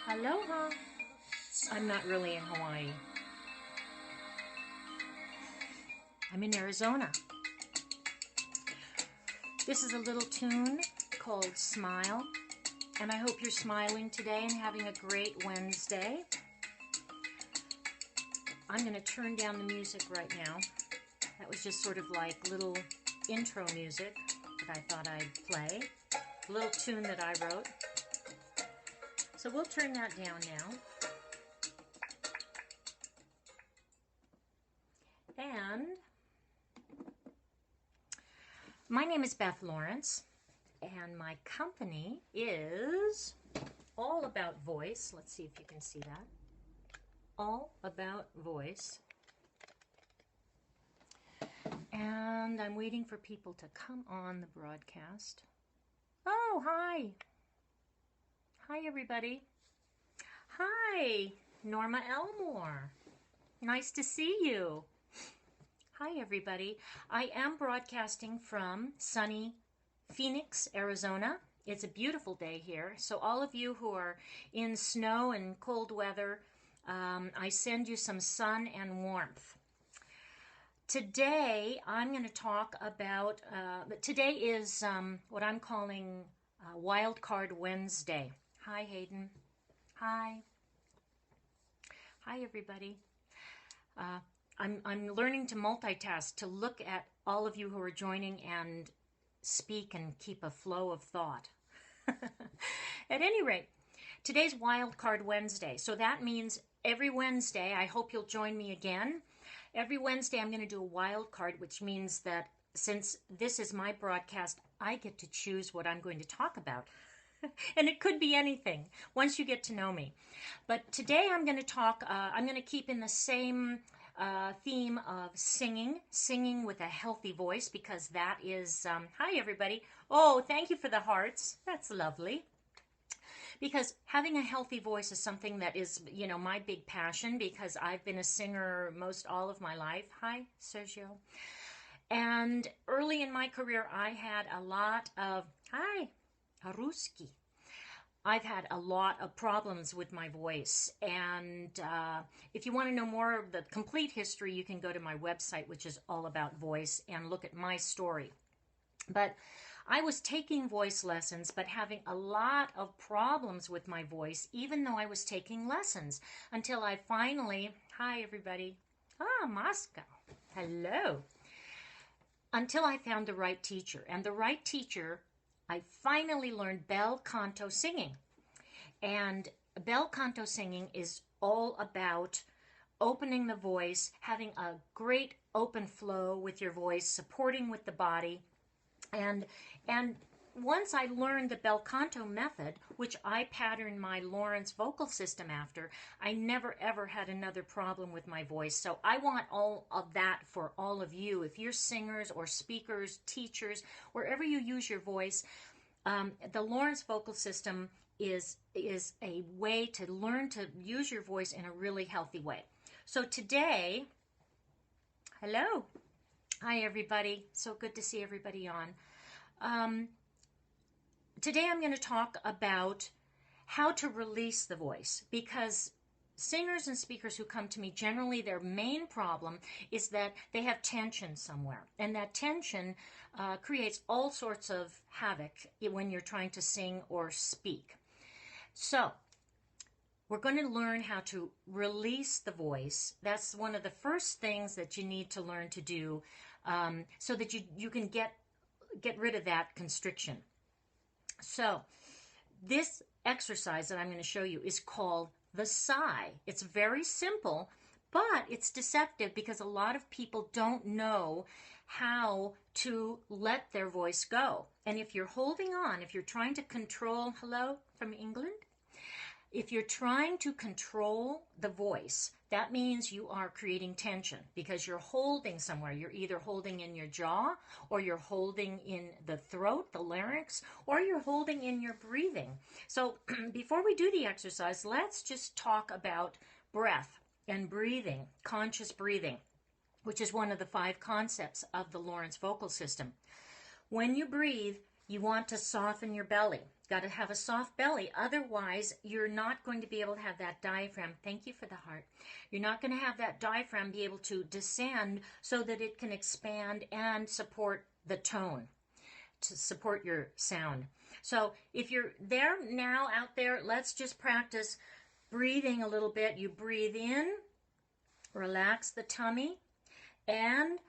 Aloha. I'm not really in Hawaii. I'm in Arizona. This is a little tune called Smile, and I hope you're smiling today and having a great Wednesday. I'm going to turn down the music right now. That was just sort of like little intro music that I thought I'd play. A little tune that I wrote. So we'll turn that down now. And my name is Beth Lawrence, and my company is All About Voice. Let's see if you can see that. All About Voice. And I'm waiting for people to come on the broadcast. Oh, hi. Hi, everybody. Hi, Norma Elmore. Nice to see you. Hi, everybody. I am broadcasting from sunny Phoenix, Arizona. It's a beautiful day here. So all of you who are in snow and cold weather, I send you some sun and warmth. Today, I'm going to talk about, today is what I'm calling Wild Card Wednesday. Hi, Hayden. Hi. Hi, everybody. I'm learning to multitask, to look at all of you who are joining and speak and keep a flow of thought. At any rate, today's Wild Card Wednesday. So that means every Wednesday, I hope you'll join me again. Every Wednesday, I'm going to do a wild card, which means that since this is my broadcast, I get to choose what I'm going to talk about. And it could be anything once you get to know me. But today I'm going to talk, I'm going to keep in the same theme of singing with a healthy voice, because that is, hi everybody. Oh, thank you for the hearts. That's lovely. Because having a healthy voice is something that is, my big passion, because I've been a singer most all of my life. Hi, Sergio. And early in my career, I had a lot of, hi, Haruski. I've had a lot of problems with my voice, and if you want to know more of the complete history, you can go to my website, which is All About Voice, and look at my story. But I was taking voice lessons, but having a lot of problems with my voice, even though I was taking lessons, until I finally, hi everybody, Moscow, hello, until I found the right teacher. And the right teacher, I finally learned Bel Canto singing. And Bel Canto singing is all about opening the voice, having a great open flow with your voice, supporting with the body. And once I learned the Bel Canto method, which I patterned my Lawrence vocal system after, I never ever had another problem with my voice. So I want all of that for all of you. If you're singers or speakers, teachers, wherever you use your voice, the Lawrence vocal system is a way to learn to use your voice in a really healthy way. So today, hello. Hi, everybody. So good to see everybody on. Today I'm going to talk about how to release the voice, because singers and speakers who come to me, generally their main problem is that they have tension somewhere. And that tension creates all sorts of havoc when you're trying to sing or speak. So we're going to learn how to release the voice. That's one of the first things that you need to learn to do, so that you can get rid of that constriction. So this exercise that I'm going to show you is called the sigh. It's very simple, but it's deceptive because a lot of people don't know how to let their voice go. And if you're holding on, if you're trying to control, hello from England, if you're trying to control the voice, that means you are creating tension because you're holding somewhere. You're either holding in your jaw, or you're holding in the throat, the larynx, or you're holding in your breathing. So before we do the exercise, let's just talk about breath and breathing, conscious breathing, which is one of the 5 concepts of the Lawrence vocal system. When you breathe, You want to soften your belly. Got to have a soft belly. Otherwise, you're not going to be able to have that diaphragm. Thank you for the heart. You're not going to have that diaphragm be able to descend so that it can expand and support the tone, to support your sound. So if you're there now out there, let's just practice breathing a little bit. You breathe in, relax the tummy, and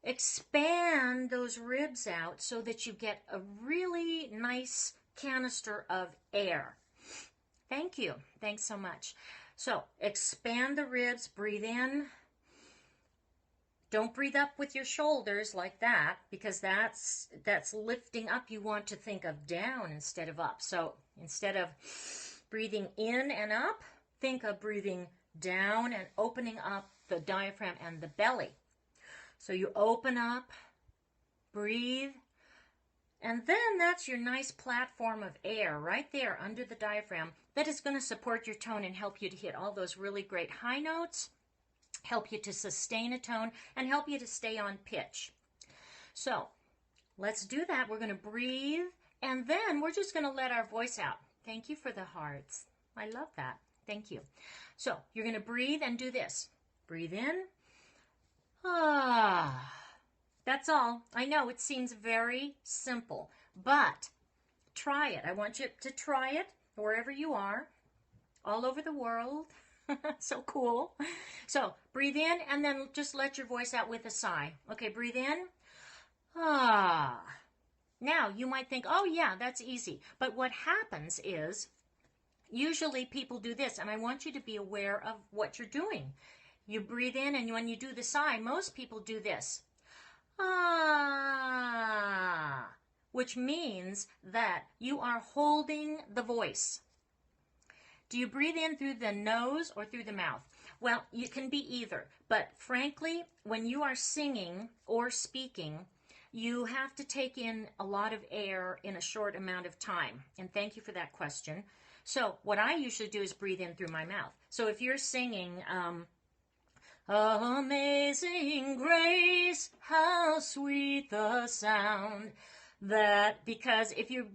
expand those ribs out so that you get a really nice canister of air. Thank you. Thanks so much. So expand the ribs, breathe in. Don't breathe up with your shoulders like that, because that's lifting up. You want to think of down instead of up. So instead of breathing in and up, think of breathing down and opening up the diaphragm and the belly. So you open up, breathe, and then that's your nice platform of air right there under the diaphragm that is going to support your tone and help you to hit all those really great high notes, help you to sustain a tone, and help you to stay on pitch. So let's do that. We're going to breathe, and then we're just going to let our voice out. Thank you for the hearts. I love that. Thank you. So you're going to breathe and do this. Breathe in. Ah, that's all. I know it seems very simple, but try it. I want you to try it wherever you are, all over the world. So cool. So breathe in and then just let your voice out with a sigh. Okay, breathe in. Ah. Now you might think, oh yeah, that's easy. But what happens is usually people do this, and I want you to be aware of what you're doing. You breathe in, and when you do the sigh, most people do this. Ah, which means that you are holding the voice. Do you breathe in through the nose or through the mouth? Well, you can be either. But frankly, when you are singing or speaking, you have to take in a lot of air in a short amount of time. And thank you for that question. So what I usually do is breathe in through my mouth. So if you're singing, Amazing Grace, how sweet the sound that, because if you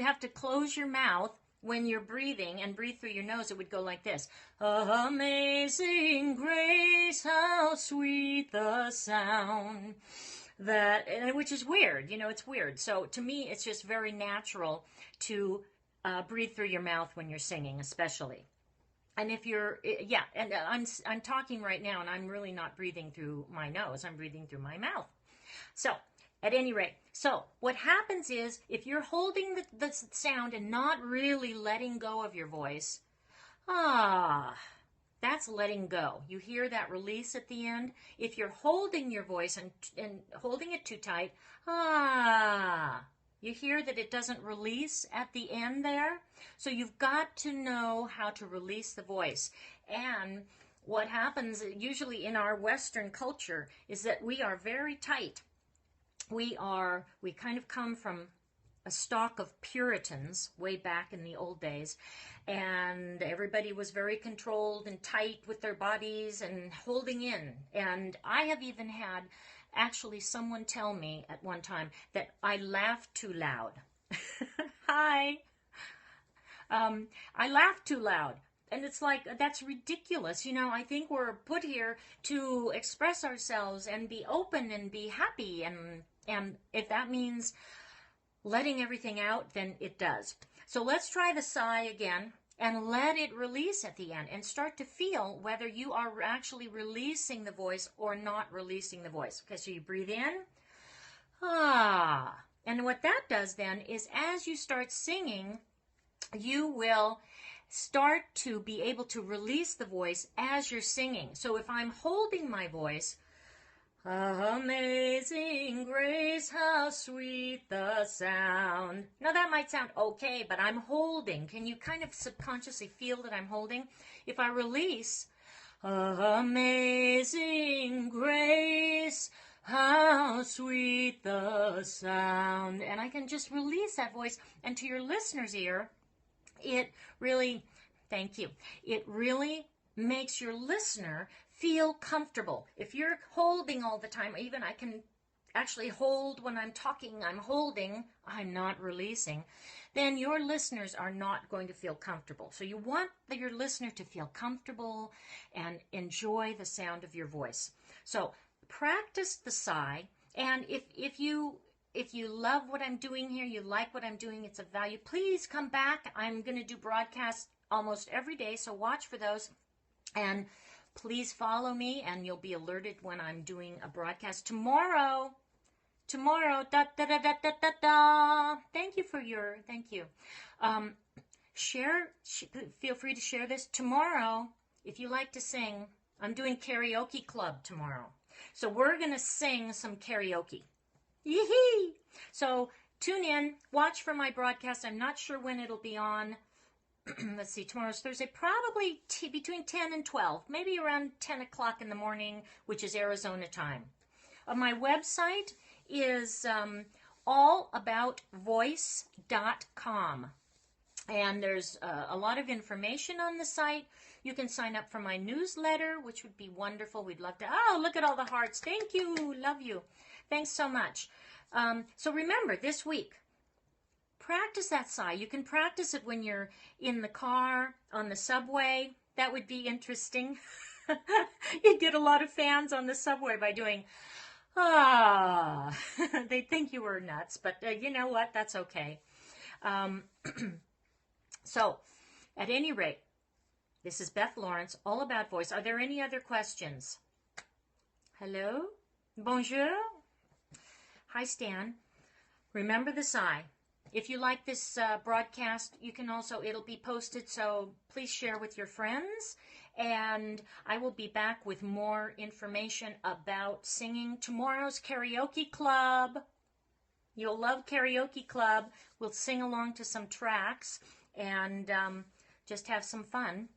have to close your mouth when you're breathing and breathe through your nose, it would go like this. Amazing Grace, how sweet the sound that, which is weird, it's weird. So to me, it's just very natural to breathe through your mouth when you're singing, especially. And if you're, and I'm talking right now, and I'm really not breathing through my nose. I'm breathing through my mouth. So, at any rate, so what happens is, if you're holding the sound and not really letting go of your voice, that's letting go. You hear that release at the end? If you're holding your voice and holding it too tight, you hear that it doesn't release at the end there? So you've got to know how to release the voice. And what happens usually in our Western culture is that we are very tight. We kind of come from a stock of Puritans way back in the old days, and everybody was very controlled and tight with their bodies and holding in. And I have even had actually someone tell me at one time that I laughed too loud. Hi. I laughed too loud. And it's like, that's ridiculous. I think we're put here to express ourselves and be open and be happy. And if that means letting everything out, then it does. So let's try the sigh again and let it release at the end and start to feel whether you are actually releasing the voice or not releasing the voice. Okay, so you breathe in. And what that does then is, as you start singing, you will start to be able to release the voice as you're singing. So if I'm holding my voice, Amazing Grace, how sweet the sound. Now that might sound okay, but I'm holding. Can you kind of subconsciously feel that I'm holding? If I release, Amazing Grace, how sweet the sound. And I can just release that voice. And to your listener's ear, it really, thank you, it really makes your listener feel comfortable. If you're holding all the time, even I can actually hold when I'm talking, I'm holding, I'm not releasing, then your listeners are not going to feel comfortable. So you want your listener to feel comfortable and enjoy the sound of your voice. So practice the sigh, and if you love what I'm doing here, you like what I'm doing, it's of value, please come back. I'm going to do broadcasts almost every day, so watch for those. And please follow me, and you'll be alerted when I'm doing a broadcast tomorrow. Da da da da da da da. Thank you. Feel free to share this tomorrow. If you like to sing, I'm doing karaoke club tomorrow. So we're going to sing some karaoke. Yee-hee! So tune in, watch for my broadcast. I'm not sure when it'll be on. Let's see, tomorrow's Thursday, probably between 10 and 12, maybe around 10 o'clock in the morning, which is Arizona time. My website is allaboutvoice.com, and there's a lot of information on the site. You can sign up for my newsletter, which would be wonderful. We'd love to. Oh, look at all the hearts. Thank you. Love you. Thanks so much. So remember, this week, practice that sigh. You can practice it when you're in the car, on the subway. That would be interesting. You'd get a lot of fans on the subway by doing, ah. They'd think you were nuts, but you know what? That's okay. So, at any rate, this is Beth Lawrence, All About Voice. Are there any other questions? Hello? Bonjour? Hi, Stan. Remember the sigh. If you like this broadcast, you can also, it'll be posted, so please share with your friends. And I will be back with more information about singing tomorrow's karaoke club. You'll love karaoke club. We'll sing along to some tracks and just have some fun,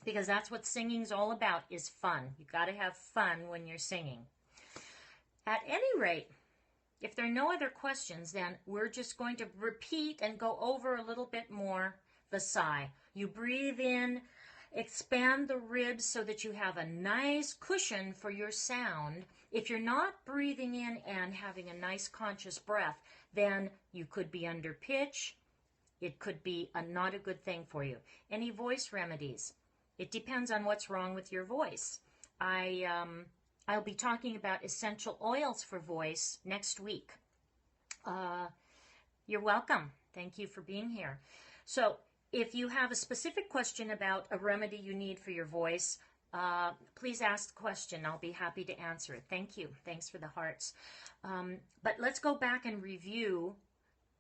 because that's what singing's all about, is fun. You got to have fun when you're singing. At any rate, if there are no other questions, then we're just going to repeat and go over a little bit more the sigh. You breathe in, expand the ribs so that you have a nice cushion for your sound. If you're not breathing in and having a nice conscious breath, then you could be under pitch. It could be not a good thing for you. Any voice remedies? It depends on what's wrong with your voice. I'll be talking about essential oils for voice next week. You're welcome. Thank you for being here. So if you have a specific question about a remedy you need for your voice, please ask the question. I'll be happy to answer it. Thank you. Thanks for the hearts. But let's go back and review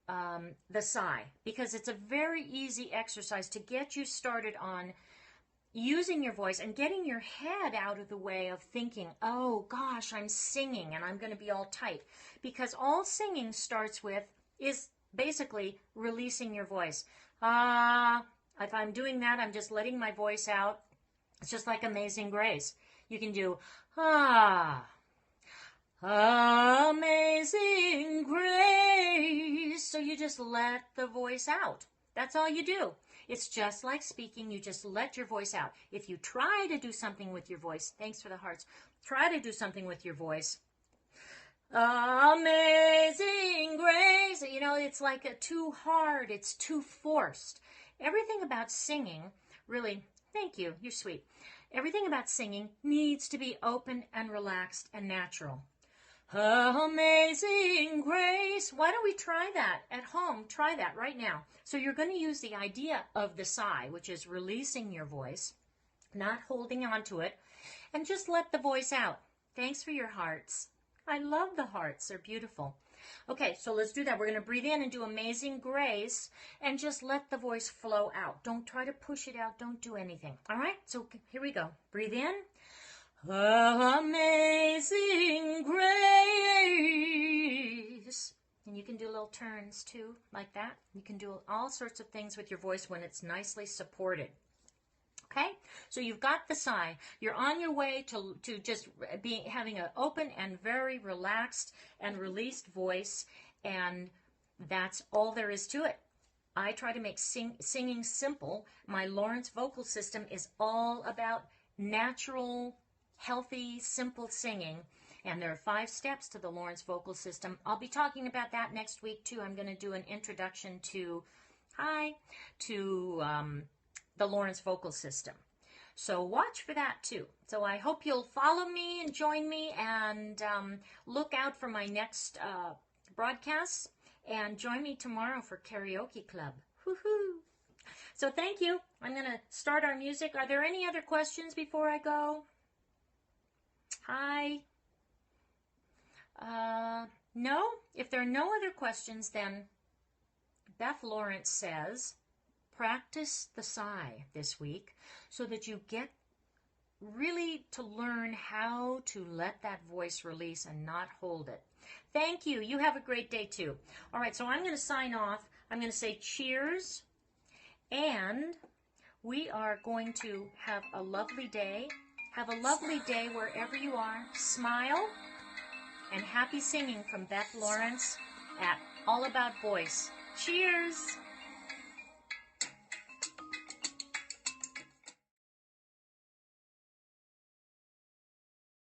the sigh, because it's a very easy exercise to get you started on using your voice and getting your head out of the way of thinking, oh gosh, I'm singing and I'm going to be all tight. Because all singing starts with is basically releasing your voice. If I'm doing that, I'm just letting my voice out. It's just like Amazing Grace. You can do, Amazing Grace. So you just let the voice out. That's all you do. It's just like speaking. You just let your voice out. If you try to do something with your voice, thanks for the hearts, try to do something with your voice. Amazing Grace. You know, it's like too hard. It's too forced. Everything about singing, really, thank you, you're sweet. Everything about singing needs to be open and relaxed and natural. Amazing Grace. Why don't we try that at home? Try that right now. So you're going to use the idea of the sigh, which is releasing your voice, not holding on to it, and just let the voice out. Thanks for your hearts. I love the hearts. They're beautiful. Okay, so let's do that. We're going to breathe in and do Amazing Grace and just let the voice flow out. Don't try to push it out. Don't do anything. All right, so here we go. Breathe in. Amazing Grace. And you can do little turns too, like that. You can do all sorts of things with your voice when it's nicely supported. Okay, so you've got the sigh. You're on your way to just having an open and very relaxed and released voice, and that's all there is to it. I try to make singing simple. My Lawrence vocal system is all about natural, healthy, simple singing, And there are 5 steps to the Lawrence vocal system. I'll be talking about that next week too. I'm going to do an introduction to, the Lawrence vocal system. So watch for that too. So I hope you'll follow me and join me, and look out for my next broadcasts, and join me tomorrow for Karaoke Club. Woohoo! So thank you. I'm going to start our music. Are there any other questions before I go? Hi. No? If there are no other questions, then Beth Lawrence says, practice the sigh this week so that you get really to learn how to let that voice release and not hold it. Thank you. You have a great day too. All right, so I'm going to sign off. I'm going to say cheers, and we are going to have a lovely day. Have a lovely day wherever you are. Smile, and happy singing from Beth Lawrence at All About Voice. Cheers!